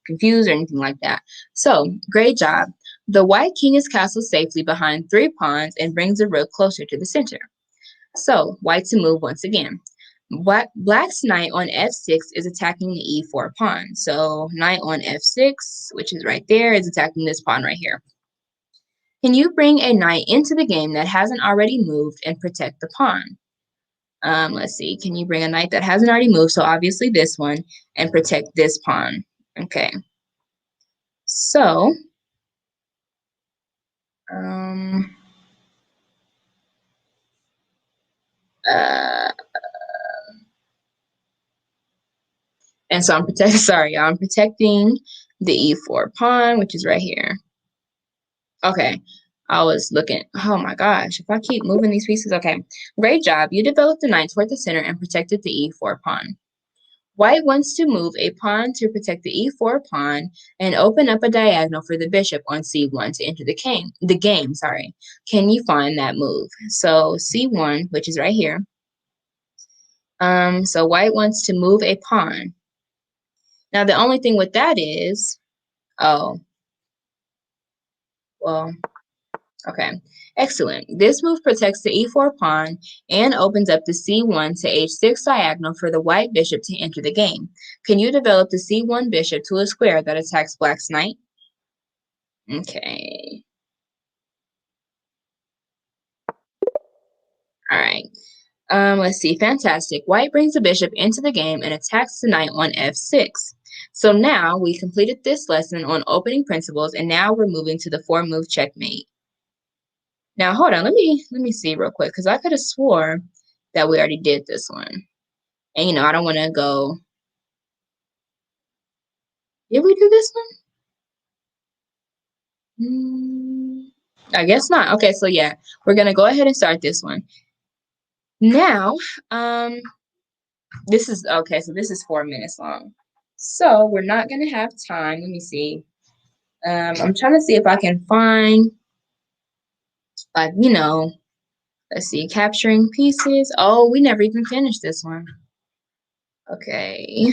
confused or anything like that. So, great job. The white king is castled safely behind 3 pawns and brings the rook closer to the center. So, white to move once again. Black's knight on f6 is attacking the e4 pawn. So knight on f6, which is right there, is attacking this pawn right here. Can you bring a knight into the game that hasn't already moved and protect the pawn? Let's see. Can you bring a knight that hasn't already moved? So obviously this one, and protect this pawn. Okay. So, and so I'm protecting, sorry, y'all, I'm protecting the e4 pawn, which is right here. Okay, I was looking, oh my gosh, if I keep moving these pieces, okay. Great job, you developed the knight toward the center and protected the e4 pawn. White wants to move a pawn to protect the e4 pawn and open up a diagonal for the bishop on c1 to enter the game. Sorry. Can you find that move? So c1, which is right here. So white wants to move a pawn. Now the only thing with that is, oh, well, okay, excellent. This move protects the e4 pawn and opens up the c1 to h6 diagonal for the white bishop to enter the game. Can you develop the c1 bishop to a square that attacks black's knight? Okay. All right. Let's see. Fantastic. White brings the bishop into the game and attacks the knight on f6. So now we completed this lesson on opening principles, and now we're moving to the 4-move checkmate. Now hold on, let me see real quick, because I could have swore that we already did this one. And I don't want to go. Did we do this one? I guess not. Okay, so yeah, we're gonna go ahead and start this one. Now, this is okay, so this is 4 minutes long. So we're not gonna have time. Let me see. I'm trying to see if I can find, like, let's see, capturing pieces. Oh, we never even finished this one. Okay.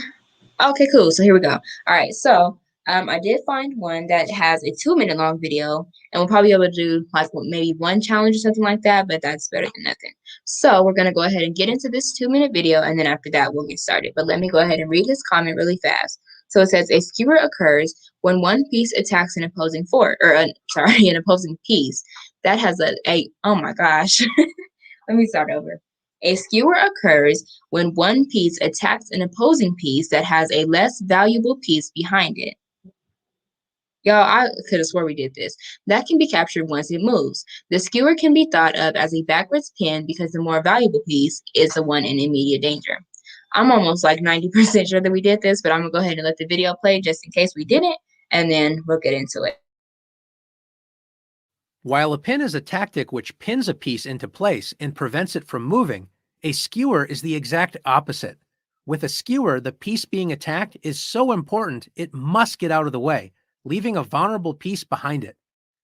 Okay, cool. So here we go. All right. So I did find one that has a 2-minute long video, and we'll probably be able to do like maybe one challenge or something like that, but that's better than nothing. So we're gonna go ahead and get into this 2-minute video, and then after that we'll get started. But let me go ahead and read this comment really fast. So it says a skewer occurs when one piece attacks an opposing an opposing piece that has a oh my gosh. Let me start over. A skewer occurs when one piece attacks an opposing piece that has a less valuable piece behind it. Y'all, I could have swore we did this. That can be captured once it moves. The skewer can be thought of as a backwards pin because the more valuable piece is the one in immediate danger. I'm almost like 90% sure that we did this, but I'm going to go ahead and let the video play just in case we didn't, and then we'll get into it. While a pin is a tactic which pins a piece into place and prevents it from moving, a skewer is the exact opposite. With a skewer, the piece being attacked is so important it must get out of the way, leaving a vulnerable piece behind it.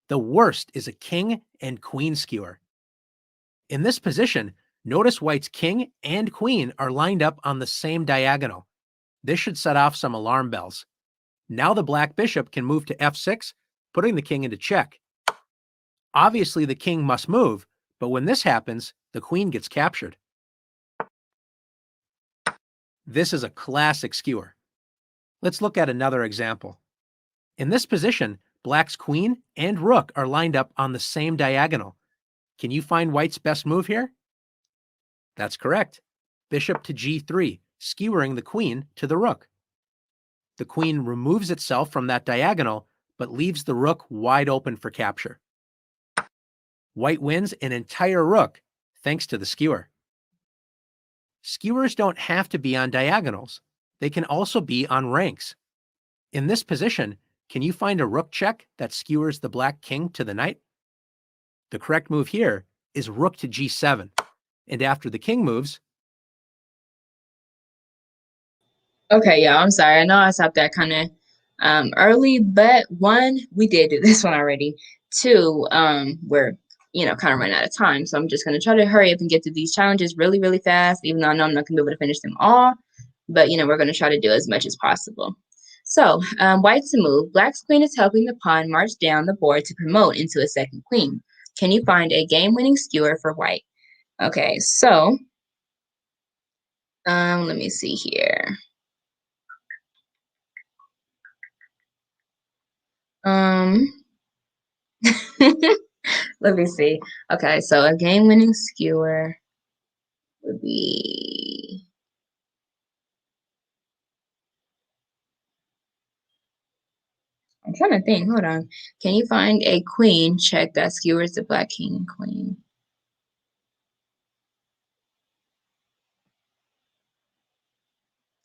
The worst is a king and queen skewer. In this position, notice white's king and queen are lined up on the same diagonal. This should set off some alarm bells. Now the black bishop can move to f6, putting the king into check. Obviously, the king must move, but when this happens, the queen gets captured. This is a classic skewer. Let's look at another example. In this position, black's queen and rook are lined up on the same diagonal. Can you find white's best move here? That's correct. Bishop to g3, skewering the queen to the rook. The queen removes itself from that diagonal, but leaves the rook wide open for capture. White wins an entire rook thanks to the skewer. Skewers don't have to be on diagonals. They can also be on ranks. In this position, can you find a rook check that skewers the black king to the knight? The correct move here is rook to g7. And after the king moves... Okay, y'all, I'm sorry. I know I stopped that kind of early, but one, we did do this one already. Two, we're kind of running out of time. So I'm just going to try to hurry up and get through these challenges really, really fast, even though I know I'm not going to be able to finish them all. But, we're going to try to do as much as possible. So, white's to move. Black's queen is helping the pawn march down the board to promote into a second queen. Can you find a game-winning skewer for white? Okay, so, let me see here. Let me see. Okay, so a game-winning skewer would be... I'm trying to think. Hold on. Can you find a queen check that skewers the black king and queen?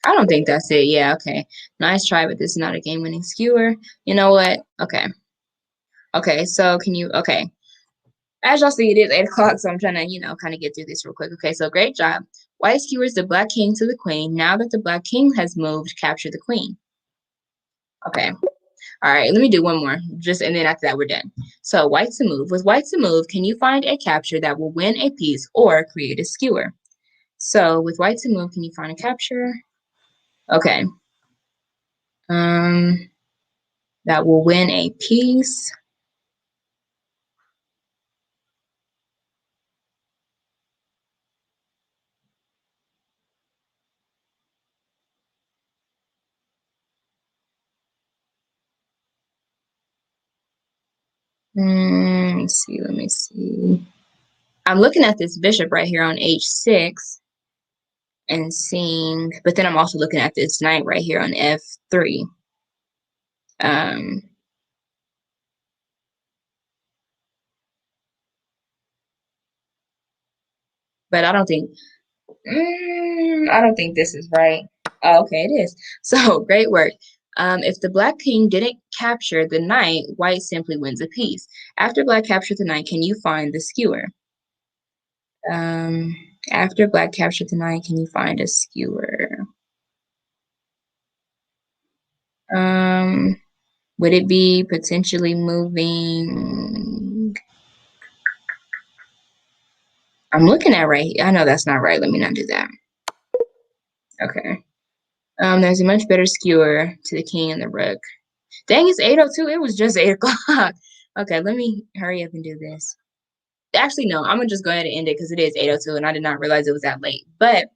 I don't think that's it. Yeah, okay. Nice try, but this is not a game-winning skewer. You know what? Okay. Okay, so can you... Okay. As y'all see, it is 8 o'clock, so I'm trying to, kind of get through this real quick. Okay, so great job. White skewers the black king to the queen. Now that the black king has moved, capture the queen. Okay. All right, let me do one more, and then after that, we're done. So, white to move. With white to move, can you find a capture that will win a piece or create a skewer? So, with white to move, can you find a capture? Okay. That will win a piece. Let me see. I'm looking at this bishop right here on h6 and seeing, but then I'm also looking at this knight right here on f3. But I don't think this is right. Oh, okay, it is. So great work. If the black king didn't capture the knight, white simply wins a piece. After black captured the knight, can you find the skewer? After black captured the knight, can you find a skewer? Would it be potentially moving? I'm looking at right here. I know that's not right. Let me not do that. Okay. There's a much better skewer to the king and the rook. Dang, it's 8:02. It was just 8 o'clock. Okay, let me hurry up and do this. Actually, no, I'm gonna just go ahead and end it because it is 8:02 and I did not realize it was that late. But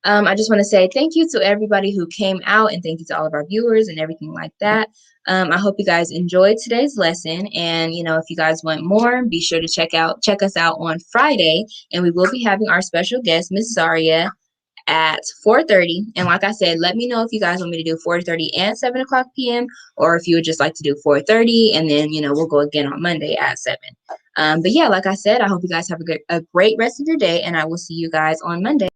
I just want to say thank you to everybody who came out and thank you to all of our viewers and everything like that. I hope you guys enjoyed today's lesson. And, if you guys want more, be sure to check us out on Friday. And we will be having our special guest, Miss Zaria, at 4:30. And like I said, let me know if you guys want me to do 4:30 and 7 o'clock p.m. or if you would just like to do 4:30 and then, we'll go again on Monday at 7. But yeah, like I said, I hope you guys have a great rest of your day and I will see you guys on Monday.